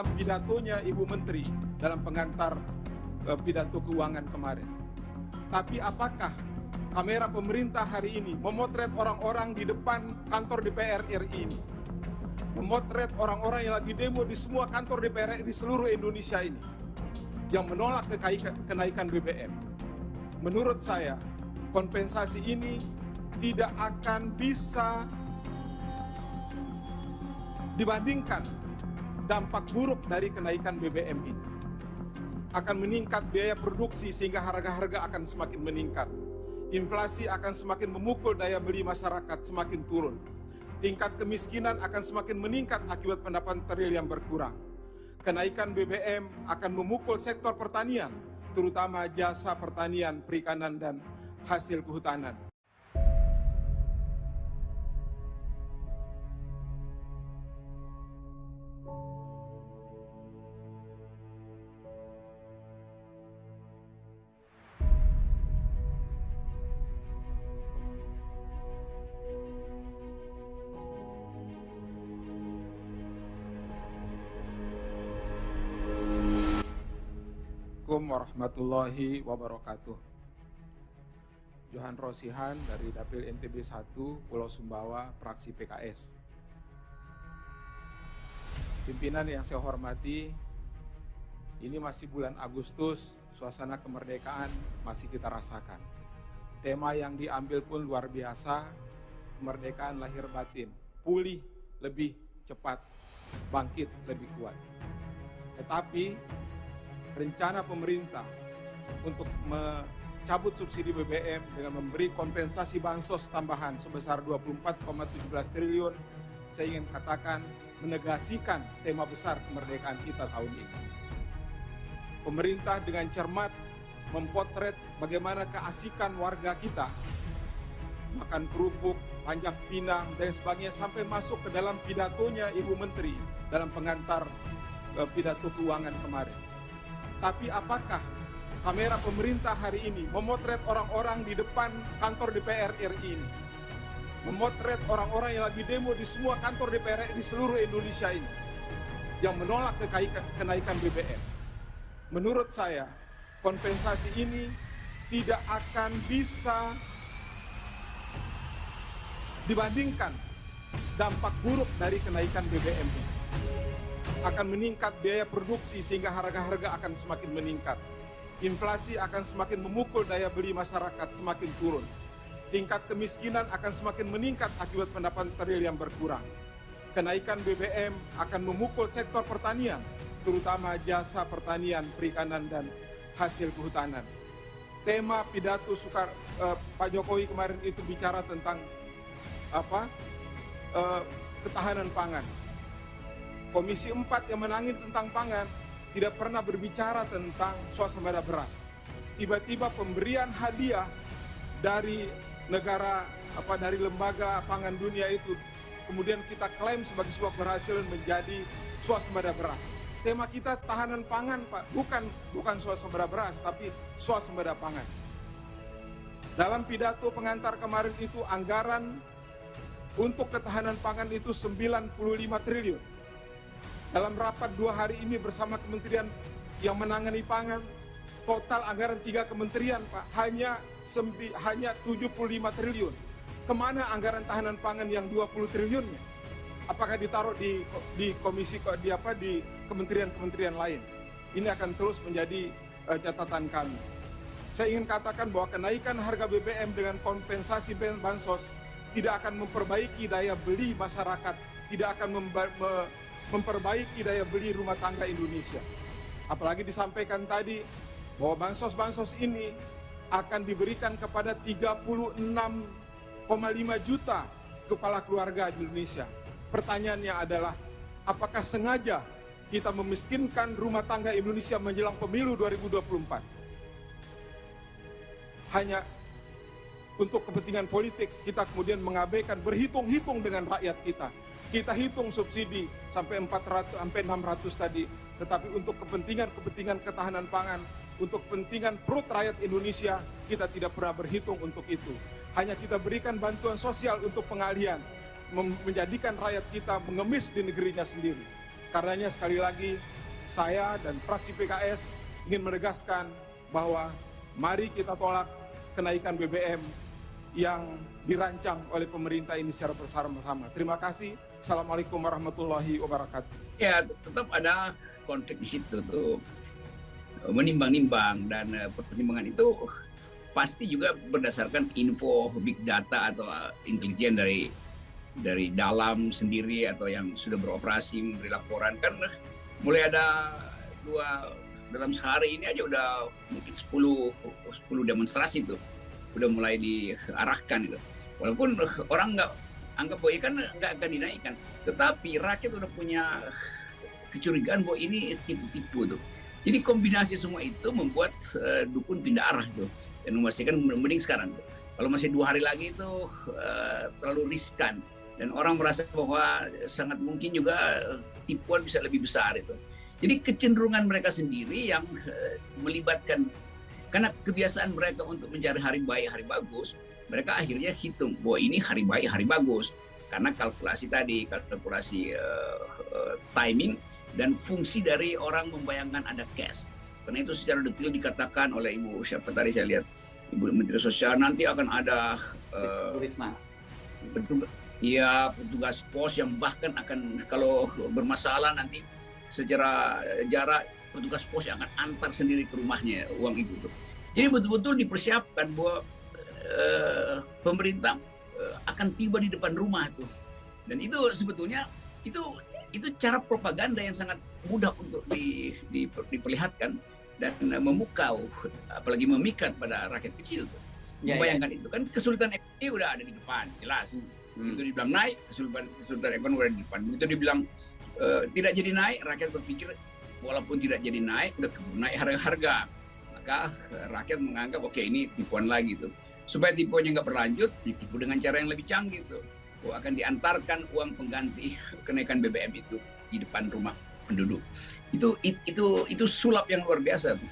Pidatonya Ibu Menteri dalam pengantar pidato keuangan kemarin. Tapi apakah kamera pemerintah hari ini memotret orang-orang di depan kantor DPR RI ini, memotret orang-orang yang lagi demo di semua kantor DPR RI di seluruh Indonesia ini, yang menolak kenaikan BBM? Menurut saya, kompensasi ini tidak akan bisa dibandingkan dampak buruk dari kenaikan BBM ini. Akan meningkat biaya produksi sehingga harga-harga akan semakin meningkat. Inflasi akan semakin memukul daya beli masyarakat semakin turun. Tingkat kemiskinan akan semakin meningkat akibat pendapatan real yang berkurang. Kenaikan BBM akan memukul sektor pertanian, terutama jasa pertanian, perikanan, dan hasil kehutanan. Assalamualaikum warahmatullahi wabarakatuh. Johan Rosihan dari Dapil NTB 1, Pulau Sumbawa, fraksi PKS. Pimpinan yang saya hormati, ini masih bulan Agustus, suasana kemerdekaan masih kita rasakan. Tema yang diambil pun luar biasa, kemerdekaan lahir batin, pulih lebih cepat, bangkit lebih kuat. Tetapi rencana pemerintah untuk mencabut subsidi BBM dengan memberi kompensasi bansos tambahan sebesar 24,17 triliun, saya ingin katakan menegasikan tema besar kemerdekaan kita tahun ini. Pemerintah dengan cermat mempotret bagaimana keasikan warga kita makan kerupuk, panjat pinang, dan sebagainya, sampai masuk ke dalam pidatonya Ibu Menteri dalam pengantar pidato keuangan kemarin. Tapi apakah kamera pemerintah hari ini memotret orang-orang di depan kantor DPR RI ini, memotret orang-orang yang lagi demo di semua kantor DPR RI di seluruh Indonesia ini, yang menolak kenaikan BBM? Menurut saya, kompensasi ini tidak akan bisa dibandingkan dampak buruk dari kenaikan BBM ini. Akan meningkat biaya produksi sehingga harga-harga akan semakin meningkat. Inflasi akan semakin memukul daya beli masyarakat semakin turun. Tingkat kemiskinan akan semakin meningkat akibat pendapatan real yang berkurang. Kenaikan BBM akan memukul sektor pertanian, terutama jasa pertanian, perikanan, dan hasil kehutanan. Tema pidato Pak Jokowi kemarin itu bicara tentang ketahanan pangan. Komisi 4 yang menangin tentang pangan tidak pernah berbicara tentang swasembada beras. Tiba-tiba pemberian hadiah dari negara dari lembaga pangan dunia itu kemudian kita klaim sebagai sebuah keberhasilan menjadi swasembada beras. Tema kita tahanan pangan, Pak, bukan swasembada beras, tapi swasembada pangan. Dalam pidato pengantar kemarin itu anggaran untuk ketahanan pangan itu 95 triliun. Dalam rapat 2 hari ini bersama kementerian yang menangani pangan, total anggaran 3 kementerian, Pak, hanya 75 triliun. Kemana anggaran tahanan pangan yang 20 triliunnya? Apakah ditaruh di kementerian-kementerian lain? Ini akan terus menjadi catatan kami. Saya ingin katakan bahwa kenaikan harga BBM dengan kompensasi bansos tidak akan memperbaiki daya beli masyarakat, tidak akan memperbaiki daya beli rumah tangga Indonesia. Apalagi disampaikan tadi bahwa bansos-bansos ini akan diberikan kepada 36,5 juta kepala keluarga di Indonesia. Pertanyaannya adalah, apakah sengaja kita memiskinkan rumah tangga Indonesia menjelang pemilu 2024? Hanya untuk kepentingan politik kita kemudian mengabaikan berhitung-hitung dengan rakyat kita. Kita hitung subsidi sampai 400 sampai 600 tadi, tetapi untuk kepentingan ketahanan pangan, untuk kepentingan perut rakyat Indonesia, kita tidak pernah berhitung untuk itu. Hanya kita berikan bantuan sosial untuk pengalihan, menjadikan rakyat kita mengemis di negerinya sendiri. Karenanya sekali lagi, saya dan fraksi PKS ingin menegaskan bahwa mari kita tolak kenaikan BBM yang dirancang oleh pemerintah ini secara bersama-sama. Terima kasih. Assalamualaikum warahmatullahi wabarakatuh. Ya, tetap ada konflik di situ tuh, menimbang-nimbang, dan pertimbangan itu pasti juga berdasarkan info big data atau intelijen dari dalam sendiri atau yang sudah beroperasi memberi laporan. Kan mulai ada dalam sehari ini aja udah mungkin 10 demonstrasi tuh udah mulai diarahkan gitu. Walaupun orang nggak anggap bahwa kan nggak akan dinaikkan, tetapi rakyat udah punya kecurigaan bahwa ini tipu-tipu tuh. Jadi kombinasi semua itu membuat dukun pindah arah tuh, dan memastikan mending sekarang tuh. Kalau masih 2 hari lagi itu terlalu riskan, dan orang merasa bahwa sangat mungkin juga tipuan bisa lebih besar itu. Jadi kecenderungan mereka sendiri yang melibatkan, karena kebiasaan mereka untuk mencari hari baik, hari bagus, mereka akhirnya hitung bahwa ini hari baik, hari bagus. Karena kalkulasi tadi, kalkulasi timing dan fungsi dari orang membayangkan ada cash. Karena itu secara detail dikatakan oleh Ibu siapa tadi saya lihat, Ibu Menteri Sosial, nanti akan ada petugas pos yang bahkan akan kalau bermasalah nanti secara jarak petugas pos yang akan antar sendiri ke rumahnya uang itu. Jadi betul-betul dipersiapkan bahwa pemerintah akan tiba di depan rumah tuh. Dan itu sebetulnya itu cara propaganda yang sangat mudah untuk diperlihatkan dan memukau, apalagi memikat pada rakyat kecil tuh. Membayangkan itu kan kesulitan ekonomi udah ada di depan, jelas. Begitu dibilang naik, kesulitan ekonomi udah di depan. Begitu dibilang tidak jadi naik, rakyat berpikir walaupun tidak jadi naik, udah naik harga-harga. Maka rakyat menganggap oke, ini tipuan lagi tuh. Supaya tipuannya nggak berlanjut, ditipu dengan cara yang lebih canggih tuh. Akan diantarkan uang pengganti kenaikan BBM itu di depan rumah penduduk. Itu sulap yang luar biasa tuh.